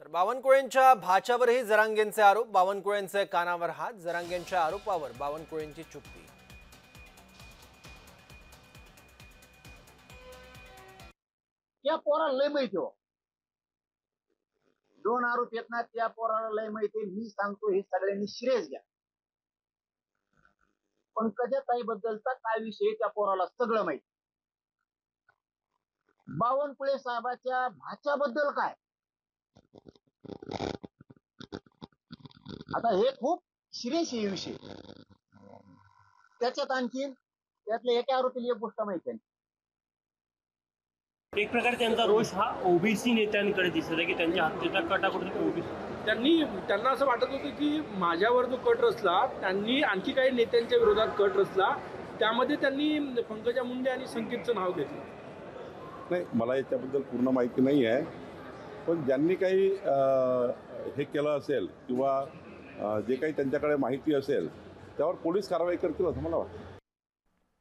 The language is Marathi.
तर बावनकुळेंच्या भाच्यावरही जरांगेंचे आरोप, बावनकुळेंचे कानावर हात, जरांगेंच्या आरोपावर बावनकुळेंची चुप्पी। त्या पोराला लय माहिती हो, दोन आरोप येत ना, त्या पोराला लय माहिती। मी सांगतो हे सगळ्यांनी श्रेयस घ्या। पंकजाताई बद्दलचा काय विषय त्या पोराला सगळं माहिती। बावनकुळे साहेबाच्या भाच्याबद्दल काय, आता हे खूप सिरियस आहे विषय। त्याच्यात आणखी त्यातल्या एका आरोपीला एक गोष्ट माहिती आहे, एक प्रकारे त्यांचा रोष हा ओबीसी नेत्यांकडे दिसत आहे की त्यांच्या हत्येचा कटा कुठे ओबीसी त्यांना असं वाटत होतं की माझ्यावर जो कट रचला, त्यांनी आणखी काही नेत्यांच्या विरोधात कट रचला, त्यामध्ये त्यांनी पंकजा मुंडे आणि संकेतचं नाव घेतलं। नाही, मला याच्याबद्दल पूर्ण माहिती नाही आहे, पण ज्यांनी काही हे केलं असेल किंवा जे काही त्यांच्याकडे माहिती असेल त्यावर पोलीस कारवाई करतील असं मला वाटतं।